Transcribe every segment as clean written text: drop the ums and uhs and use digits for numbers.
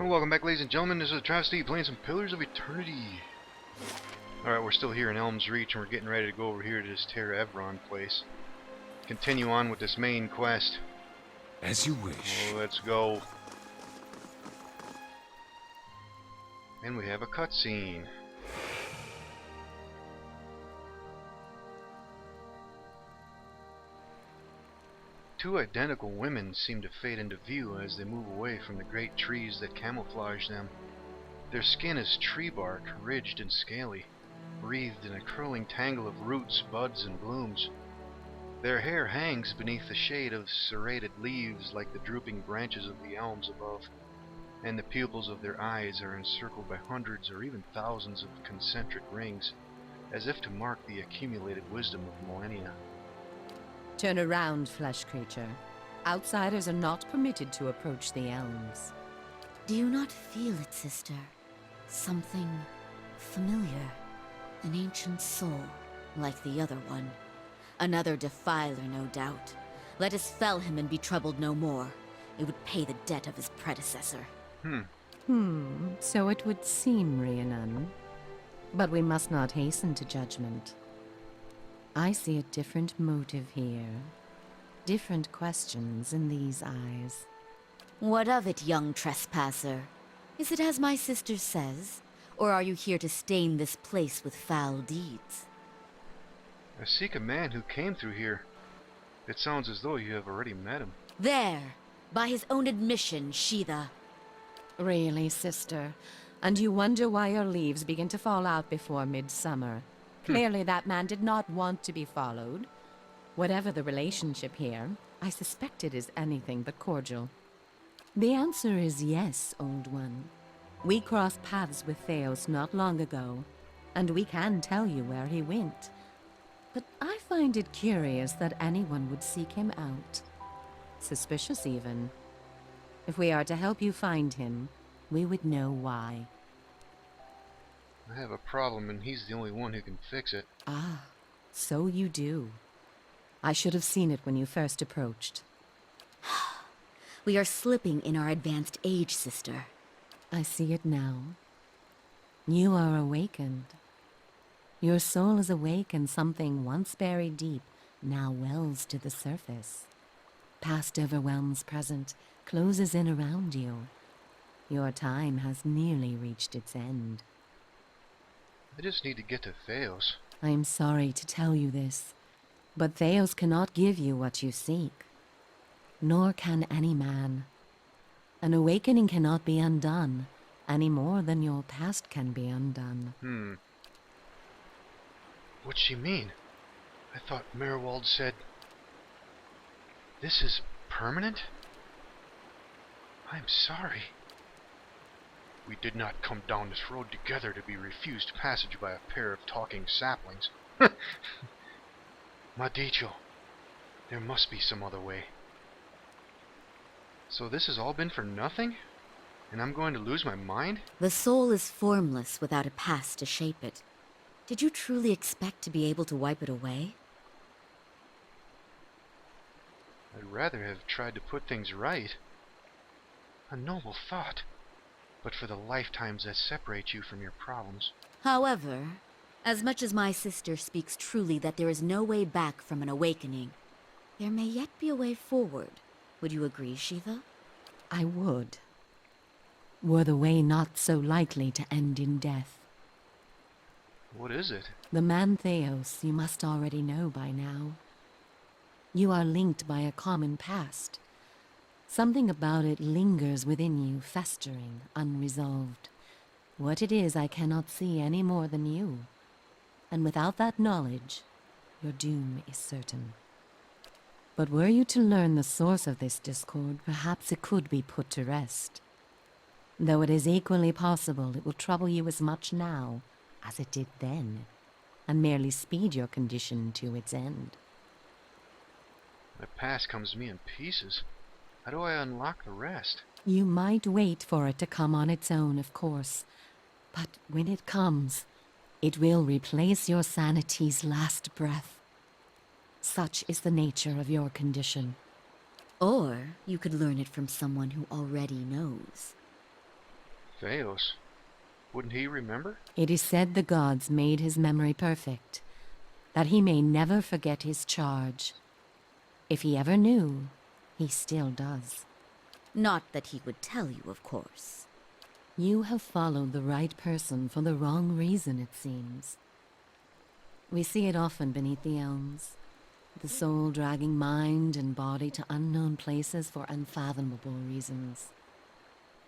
Well, welcome back, ladies and gentlemen. This is AhTravesty playing some Pillars of Eternity. Alright, we're still here in Elm's Reach, and we're getting ready to go over here to this Terra Evron place. Continue on with this main quest. As you wish. Oh, let's go. And we have a cutscene. Two identical women seem to fade into view as they move away from the great trees that camouflage them. Their skin is tree bark, ridged and scaly, wreathed in a curling tangle of roots, buds, and blooms. Their hair hangs beneath the shade of serrated leaves like the drooping branches of the elms above, and the pupils of their eyes are encircled by hundreds or even thousands of concentric rings, as if to mark the accumulated wisdom of millennia. Turn around, flesh creature. Outsiders are not permitted to approach the elms. Do you not feel it, sister? Something familiar. An ancient soul, like the other one. Another defiler, no doubt. Let us fell him and be troubled no more. It would pay the debt of his predecessor. So it would seem, Rhiannon. But we must not hasten to judgment. I see a different motive here. Different questions in these eyes. What of it, young trespasser? Is it as my sister says? Or are you here to stain this place with foul deeds? I seek a man who came through here. It sounds as though you have already met him. There! By his own admission, Sheetha. Really, sister? And you wonder why your leaves begin to fall out before midsummer? Clearly that man did not want to be followed. Whatever the relationship here, I suspect it is anything but cordial. The answer is yes, old one. We crossed paths with Theos not long ago, and we can tell you where he went. But I find it curious that anyone would seek him out. Suspicious, even. If we are to help you find him, we would know why. I have a problem, and he's the only one who can fix it. Ah, so you do. I should have seen it when you first approached. We are slipping in our advanced age, sister. I see it now. You are awakened. Your soul is awake, and something once buried deep now wells to the surface. Past overwhelms present, closes in around you. Your time has nearly reached its end. I just need to get to Theos. I am sorry to tell you this, but Theos cannot give you what you seek. Nor can any man. An awakening cannot be undone, any more than your past can be undone. What's she mean? I thought Merwald said... This is permanent? I'm sorry. We did not come down this road together to be refused passage by a pair of talking saplings. Madicho, there must be some other way. So this has all been for nothing? And I'm going to lose my mind? The soul is formless without a past to shape it. Did you truly expect to be able to wipe it away? I'd rather have tried to put things right. A noble thought. But for the lifetimes that separate you from your problems. However, as much as my sister speaks truly that there is no way back from an awakening, there may yet be a way forward. Would you agree, Sheetha? I would. Were the way not so likely to end in death. What is it? The man Theos you must already know by now. You are linked by a common past. Something about it lingers within you, festering, unresolved. What it is I cannot see any more than you. And without that knowledge, your doom is certain. But were you to learn the source of this discord, perhaps it could be put to rest. Though it is equally possible it will trouble you as much now as it did then, and merely speed your condition to its end. My past comes to me in pieces. How do I unlock the rest? You might wait for it to come on its own, of course. But when it comes, it will replace your sanity's last breath. Such is the nature of your condition. Or you could learn it from someone who already knows. Theos. Wouldn't he remember? It is said the gods made his memory perfect, that he may never forget his charge. If he ever knew, he still does. Not that he would tell you, of course. You have followed the right person for the wrong reason, it seems. We see it often beneath the elms, the soul dragging mind and body to unknown places for unfathomable reasons.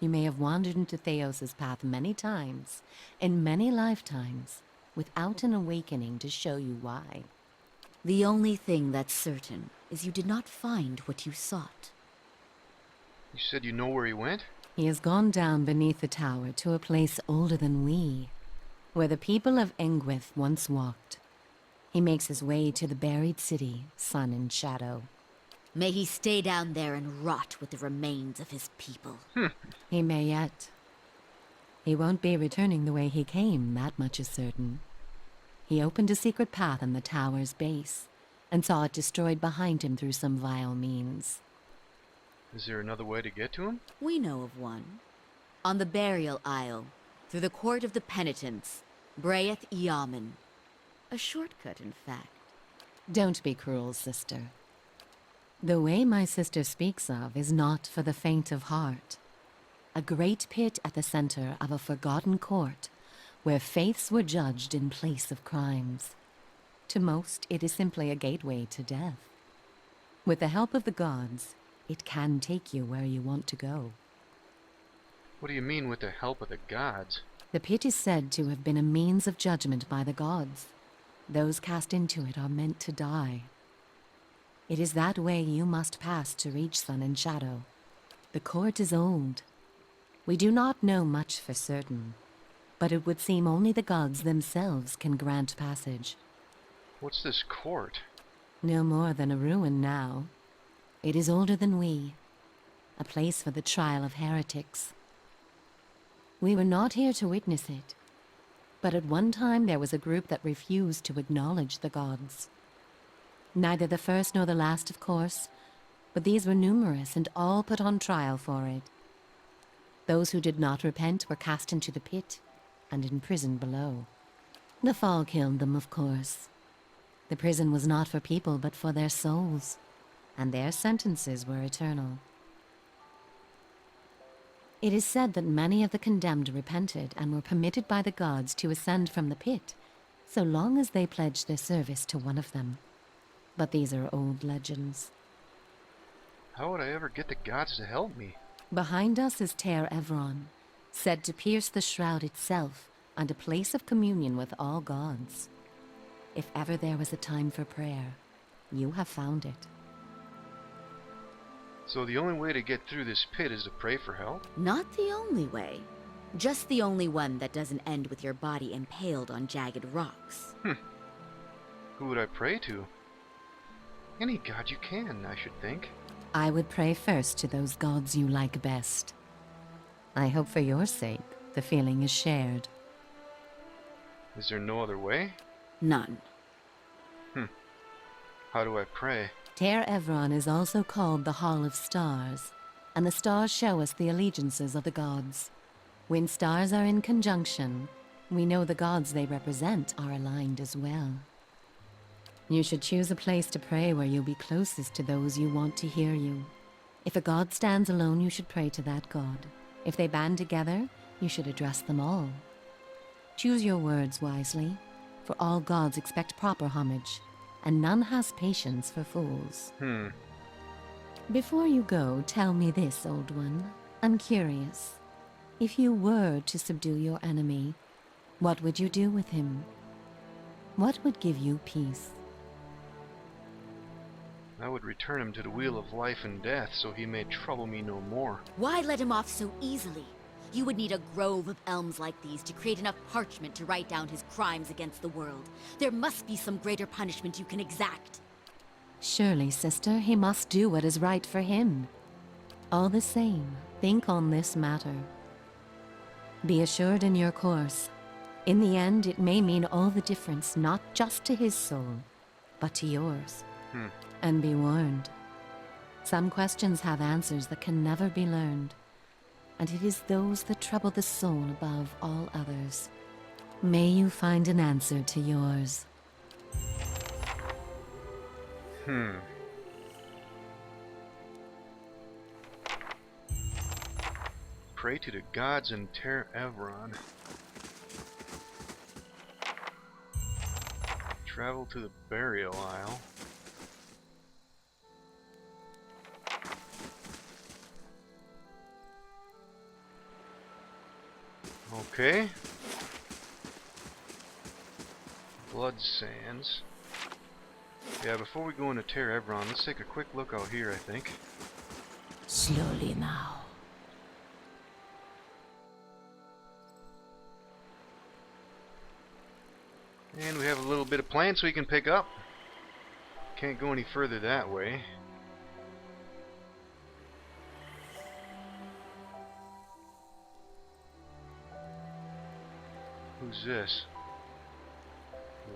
You may have wandered into Theos's path many times, in many lifetimes, without an awakening to show you why. The only thing that's certain is you did not find what you sought. You said you know where he went? He has gone down beneath the tower to a place older than we, where the people of Engwith once walked. He makes his way to the buried city, Sun and Shadow. May he stay down there and rot with the remains of his people. He may yet. He won't be returning the way he came, that much is certain. He opened a secret path in the tower's base, and saw it destroyed behind him through some vile means. Is there another way to get to him? We know of one. On the burial isle, through the court of the penitents, Braeth Yaman. A shortcut, in fact. Don't be cruel, sister. The way my sister speaks of is not for the faint of heart. A great pit at the center of a forgotten court, where faiths were judged in place of crimes. To most, it is simply a gateway to death. With the help of the gods, it can take you where you want to go. What do you mean with the help of the gods? The pit is said to have been a means of judgment by the gods. Those cast into it are meant to die. It is that way you must pass to reach Sun and Shadow. The court is old. We do not know much for certain, but it would seem only the gods themselves can grant passage. What's this court? No more than a ruin now. It is older than we, a place for the trial of heretics. We were not here to witness it, but at one time there was a group that refused to acknowledge the gods. Neither the first nor the last, of course, but these were numerous and all put on trial for it. Those who did not repent were cast into the pit and imprisoned below. The fall killed them, of course. The prison was not for people but for their souls, and their sentences were eternal. It is said that many of the condemned repented and were permitted by the gods to ascend from the pit, so long as they pledged their service to one of them. But these are old legends. How would I ever get the gods to help me? Behind us is Ter Evron, said to pierce the shroud itself and a place of communion with all gods. If ever there was a time for prayer, you have found it. So the only way to get through this pit is to pray for help? Not the only way. Just the only one that doesn't end with your body impaled on jagged rocks. Who would I pray to? Any god you can, I should think. I would pray first to those gods you like best. I hope for your sake the feeling is shared. Is there no other way? None. How do I pray? Ter Evron is also called the Hall of Stars, and the stars show us the allegiances of the gods. When stars are in conjunction, we know the gods they represent are aligned as well. You should choose a place to pray where you'll be closest to those you want to hear you. If a god stands alone, you should pray to that god. If they band together, you should address them all. Choose your words wisely, for all gods expect proper homage, and none has patience for fools. Before you go, tell me this, old one. I'm curious. If you were to subdue your enemy, what would you do with him? What would give you peace? I would return him to the wheel of life and death so he may trouble me no more. Why let him off so easily? You would need a grove of elms like these to create enough parchment to write down his crimes against the world. There must be some greater punishment you can exact. Surely, sister, he must do what is right for him. All the same, think on this matter. Be assured in your course. In the end, it may mean all the difference, not just to his soul, but to yours. And be warned. Some questions have answers that can never be learned. and it is those that trouble the soul above all others. May you find an answer to yours. Pray to the gods in Ter-Evron. Travel to the burial isle. Okay. Blood Sands. Yeah, before we go into Ter-Evron, let's take a quick look out here, I think. Slowly now. And we have a little bit of plants we can pick up. Can't go any further that way. Who's this?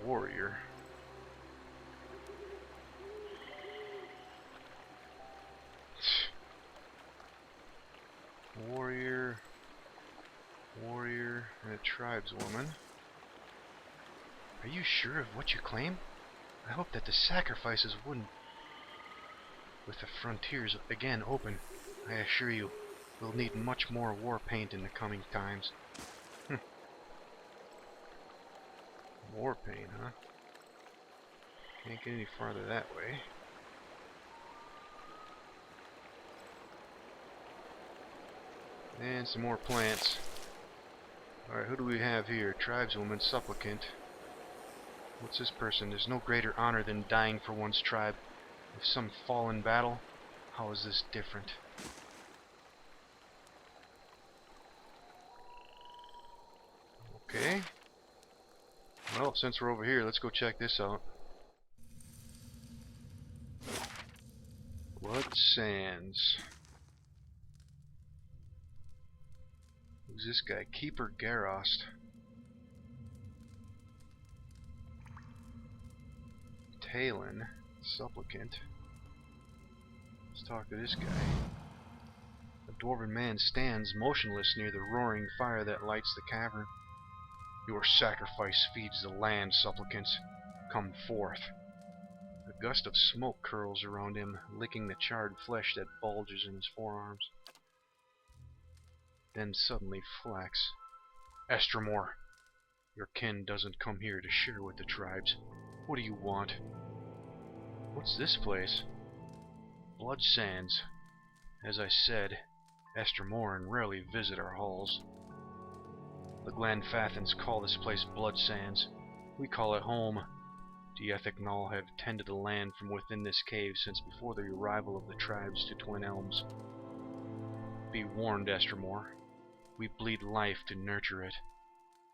Warrior. Warrior, and a tribeswoman. Are you sure of what you claim? I hope that the sacrifices wouldn't. With the frontiers again open, I assure you, we'll need much more war paint in the coming times. War paint, huh? Can't get any farther that way. And some more plants. Alright, who do we have here? Tribeswoman, supplicant. What's this person? There's no greater honor than dying for one's tribe. If some fall in battle, how is this different? Okay. Well, since we're over here, let's go check this out. Blood Sands. Who's this guy? Keeper Garost. Talon. Supplicant. Let's talk to this guy. A dwarven man stands motionless near the roaring fire that lights the cavern. Your sacrifice feeds the land, supplicants. Come forth. A gust of smoke curls around him, licking the charred flesh that bulges in his forearms. Then suddenly flax. Estremor, your kin doesn't come here to share with the tribes. What do you want? What's this place? Blood Sands. As I said, Estremoran rarely visit our halls. The Glanfathans call this place Blood Sands. We call it home. The Ethicnol have tended the land from within this cave since before the arrival of the tribes to Twin Elms. Be warned, Estremor. We bleed life to nurture it.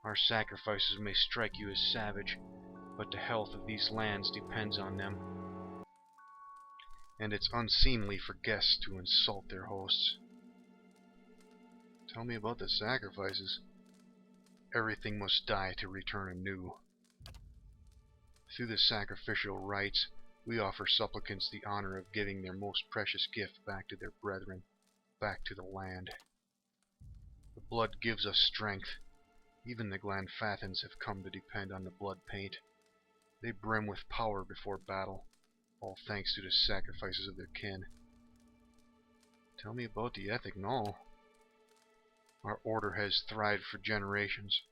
Our sacrifices may strike you as savage, but the health of these lands depends on them. And it's unseemly for guests to insult their hosts. Tell me about the sacrifices. Everything must die to return anew. Through the sacrificial rites, we offer supplicants the honor of giving their most precious gift back to their brethren, back to the land. The blood gives us strength. Even the Glanfathans have come to depend on the blood paint. They brim with power before battle, all thanks to the sacrifices of their kin. Tell me about the Ethicnol. Our order has thrived for generations.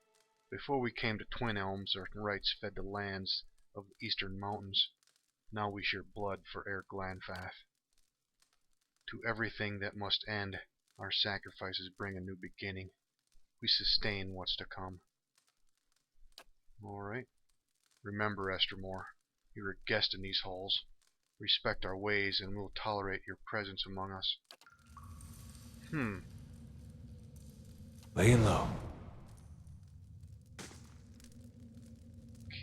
Before we came to Twin Elms, our rights fed the lands of the eastern mountains. Now we share blood for Air Glanfath. To everything that must end, our sacrifices bring a new beginning. We sustain what's to come. Alright. Remember, Estremor, you're a guest in these halls. Respect our ways and we'll tolerate your presence among us. Laying low.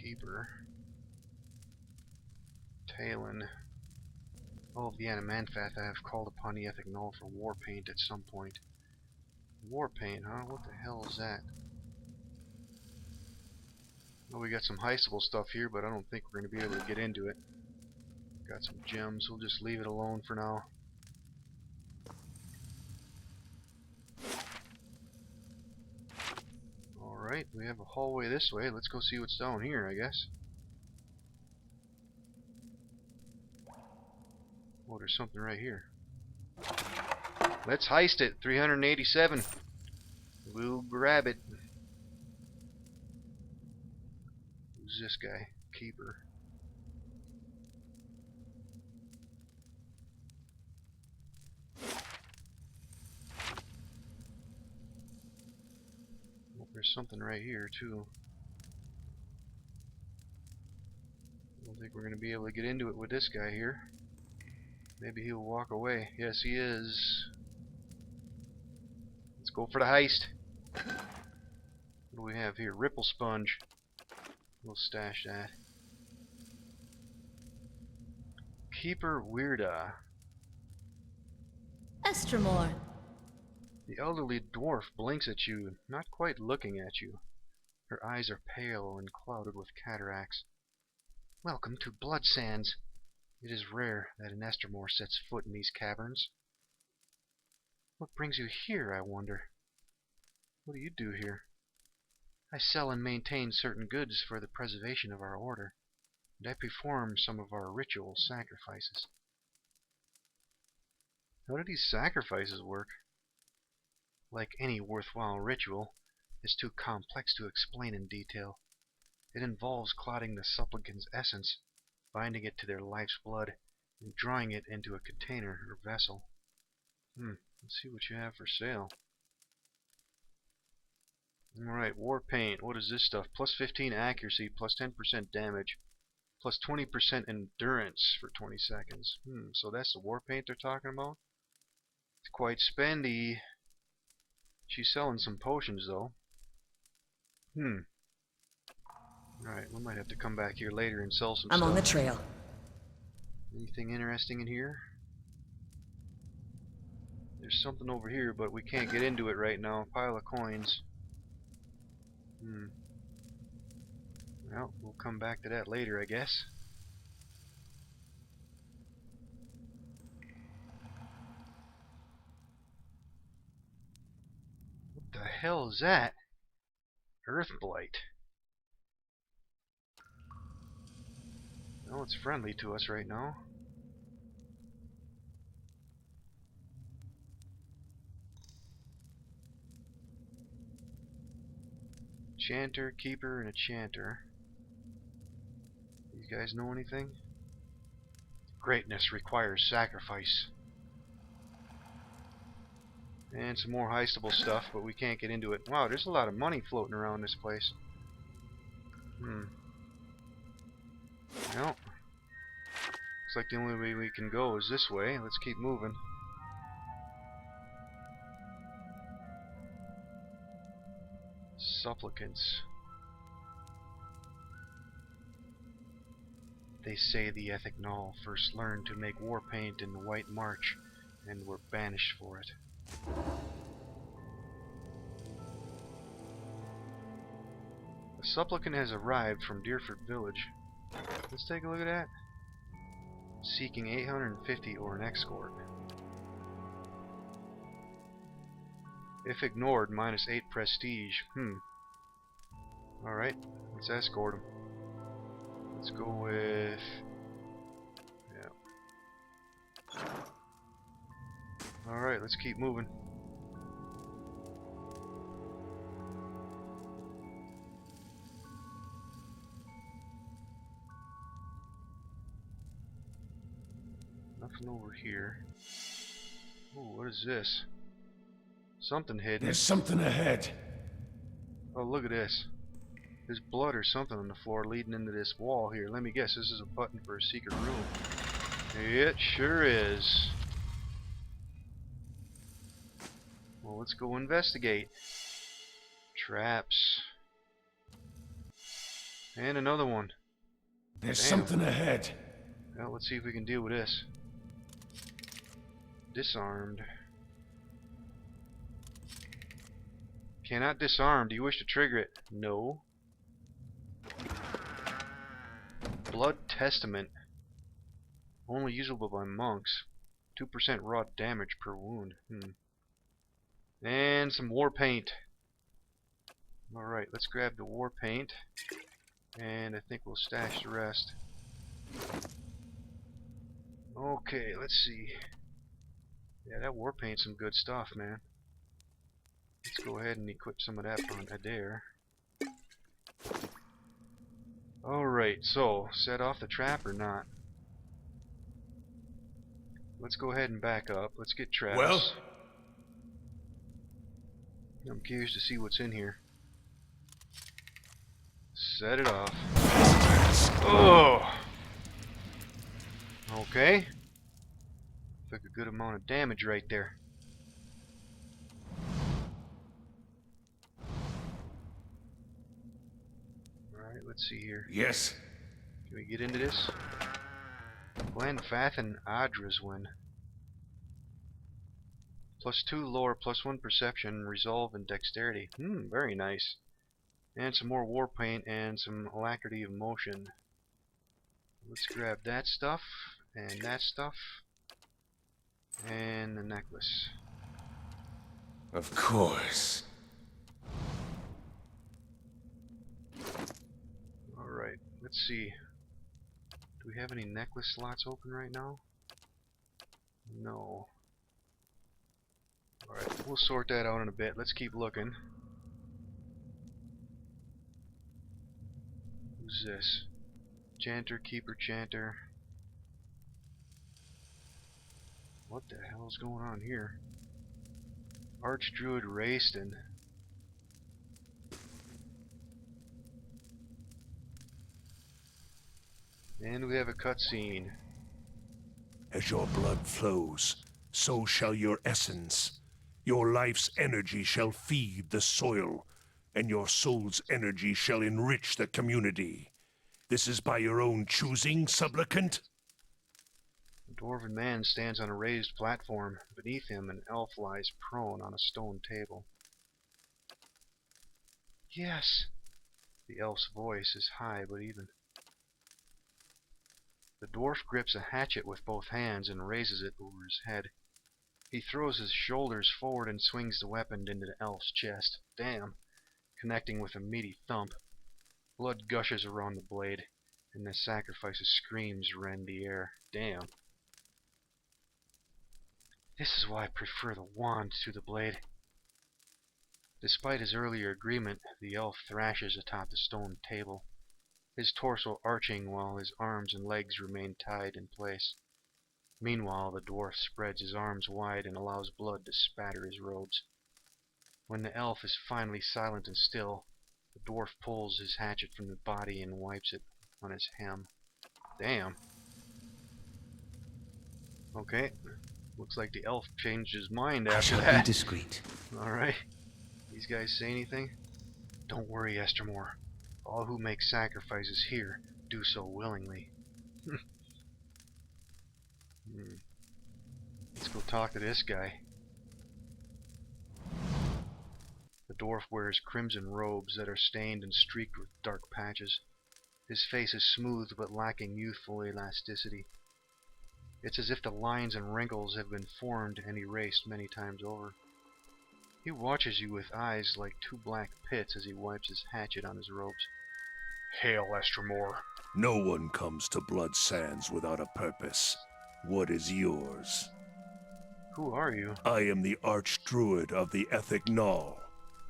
Keeper. Talon. All of the Animanfath have called upon the Ethicnol for war paint at some point. War paint, huh? What the hell is that? Well, we got some heistable stuff here, but I don't think we're going to be able to get into it. Got some gems, we'll just leave it alone for now. Alright, we have a hallway this way. Let's go see what's down here, I guess. Oh, there's something right here. Let's heist it. 387. We'll grab it. Who's this guy? Keeper. Well, there's something right here too. I don't think we're going to be able to get into it with this guy here. Maybe he'll walk away. Yes, he is. Let's go for the heist. What do we have here? Ripple sponge. We'll stash that. Keeper Weirda. Estremore. The elderly dwarf blinks at you, not quite looking at you. Her eyes are pale and clouded with cataracts. Welcome to Blood Sands. It is rare that an Estremore sets foot in these caverns. What brings you here, I wonder? What do you do here? I sell and maintain certain goods for the preservation of our order, and I perform some of our ritual sacrifices. How do these sacrifices work? Like any worthwhile ritual, it's too complex to explain in detail. It involves clotting the supplicant's essence, binding it to their life's blood, and drawing it into a container or vessel. Let's see what you have for sale. Alright, war paint. What is this stuff? Plus 15 accuracy, plus 10% damage, plus 20% endurance for 20 seconds. So that's the war paint they're talking about? It's quite spendy. She's selling some potions though. Alright, we might have to come back here later and sell some stuff. I'm on the trail. Anything interesting in here? There's something over here, but we can't get into it right now. Pile of coins. Well, we'll come back to that later, I guess. What the hell is that? Earthblight. Well, it's friendly to us right now. Chanter, Keeper, and a Chanter. These guys know anything? Greatness requires sacrifice. And some more heistable stuff, but we can't get into it. Wow, there's a lot of money floating around this place. Well, looks like the only way we can go is this way. Let's keep moving. Supplicants. They say the Ethic Null first learned to make war paint in the White March and were banished for it. A supplicant has arrived from Deerford Village. Let's take a look at that. Seeking 850 or an escort. If ignored, minus 8 prestige. Alright, let's escort him. Let's go with... yeah. Alright, let's keep moving. Nothing over here. Ooh, what is this? Something hidden. There's something ahead. Oh, look at this. There's blood or something on the floor leading into this wall here. Let me guess, this is a button for a secret room. It sure is. Well, let's go investigate. Traps. And another one. There's Damn. something ahead. Well, let's see if we can deal with this. Disarmed. Cannot disarm. Do you wish to trigger it? No. Blood Testament. Only usable by monks. 2% raw damage per wound. And some war paint. Alright, let's grab the war paint. And I think we'll stash the rest. Okay, let's see. Yeah, that war paint's some good stuff, man. Let's go ahead and equip some of that on there. Alright, so, set off the trap or not? Let's go ahead and back up. Let's get Travis. Well? I'm curious to see what's in here. Set it off. Oh! Okay. Took a good amount of damage right there. Alright, let's see here. Yes. Can we get into this? Glenn, Fath, and Adra's win. +2 lore, +1 perception, resolve, and dexterity. Very nice. And some more war paint and some alacrity of motion. Let's grab that stuff, and that stuff, and the necklace. Of course. Alright, let's see. Do we have any necklace slots open right now? No. Alright, we'll sort that out in a bit. Let's keep looking. Who's this? Chanter, Keeper, Chanter. What the hell is going on here? Archdruid Rayston. And we have a cutscene. As your blood flows, so shall your essence. Your life's energy shall feed the soil, and your soul's energy shall enrich the community. This is by your own choosing, supplicant? A dwarven man stands on a raised platform. Beneath him, an elf lies prone on a stone table. Yes! The elf's voice is high but even. The dwarf grips a hatchet with both hands and raises it over his head. He throws his shoulders forward and swings the weapon into the elf's chest. Damn! Connecting with a meaty thump. Blood gushes around the blade, and the sacrifice's screams rend the air. Damn. This is why I prefer the wand to the blade. Despite his earlier agreement, the elf thrashes atop the stone table, his torso arching while his arms and legs remain tied in place. Meanwhile, the dwarf spreads his arms wide and allows blood to spatter his robes. When the elf is finally silent and still, the dwarf pulls his hatchet from the body and wipes it on his hem. Damn. Okay. Looks like the elf changed his mind after that. Be discreet. Alright. These guys say anything? Don't worry, Estermore. All who make sacrifices here do so willingly. Let's go talk to this guy. The dwarf wears crimson robes that are stained and streaked with dark patches. His face is smooth but lacking youthful elasticity. It's as if the lines and wrinkles have been formed and erased many times over. He watches you with eyes like two black pits as he wipes his hatchet on his robes. Hail, Estermore. No one comes to Blood Sands without a purpose. What is yours? Who are you? I am the Archdruid of the Ethic Null.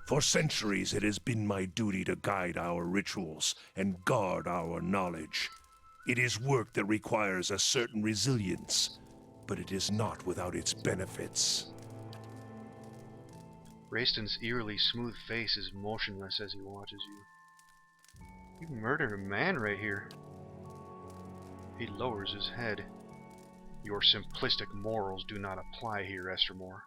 For centuries it has been my duty to guide our rituals and guard our knowledge. It is work that requires a certain resilience, but it is not without its benefits. Rayston's eerily smooth face is motionless as he watches you. You murdered a man right here. He lowers his head. Your simplistic morals do not apply here, Estermore.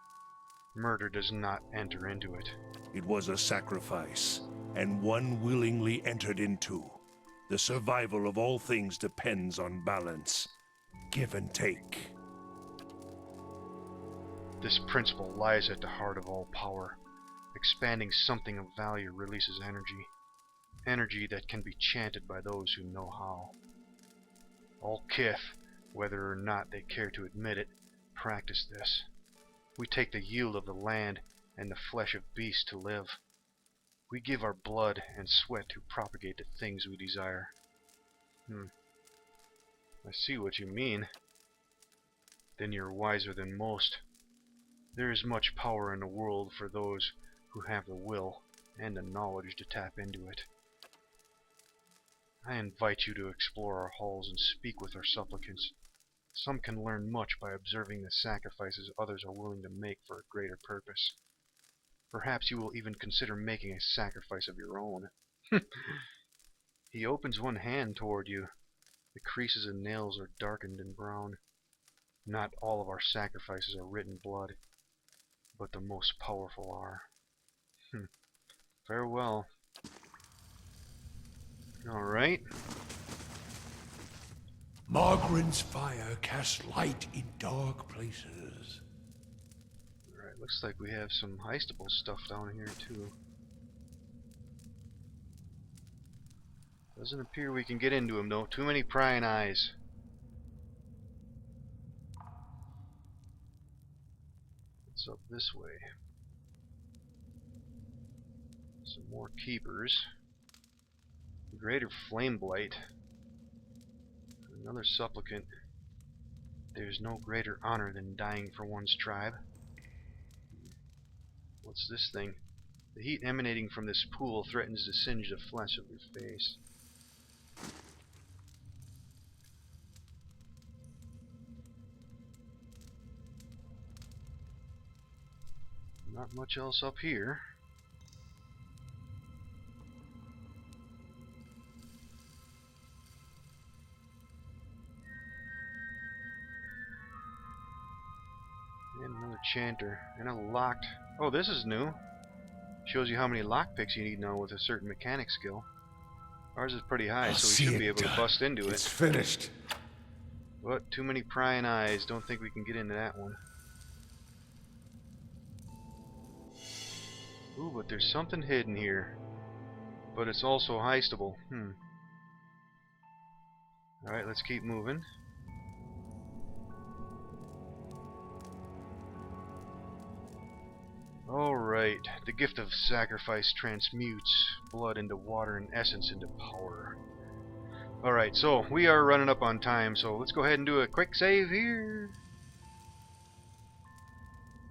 Murder does not enter into it. It was a sacrifice, and one willingly entered into. The survival of all things depends on balance. Give and take. This principle lies at the heart of all power. Expanding something of value releases energy. Energy that can be chanted by those who know how. All Kith, whether or not they care to admit it, practice this. We take the yield of the land and the flesh of beasts to live. We give our blood and sweat to propagate the things we desire. I see what you mean. Then you're wiser than most. There is much power in the world for those who have the will and the knowledge to tap into it. I invite you to explore our halls and speak with our supplicants. Some can learn much by observing the sacrifices others are willing to make for a greater purpose. Perhaps you will even consider making a sacrifice of your own. He opens one hand toward you. The creases and nails are darkened and brown. Not all of our sacrifices are written blood, but the most powerful are. Farewell. Alright. Margaren's fire casts light in dark places. Alright, looks like we have some heistable stuff down here too. Doesn't appear we can get into him though. Too many prying eyes. It's up this way. Some more keepers. Greater flame blight. Another supplicant. There's no greater honor than dying for one's tribe. What's this thing? The heat emanating from this pool threatens to singe the flesh of your face. Not much else up here. And another chanter. And a locked... Oh, this is new. Shows you how many lockpicks you need now with a certain mechanic skill. Ours is pretty high, so we should be able to bust into it. It's finished. But too many prying eyes. Don't think we can get into that one. Ooh, but there's something hidden here. But it's also heistable. Alright, let's keep moving. Alright, the gift of sacrifice transmutes blood into water and essence into power. Alright, so we are running up on time, so let's go ahead and do a quick save here.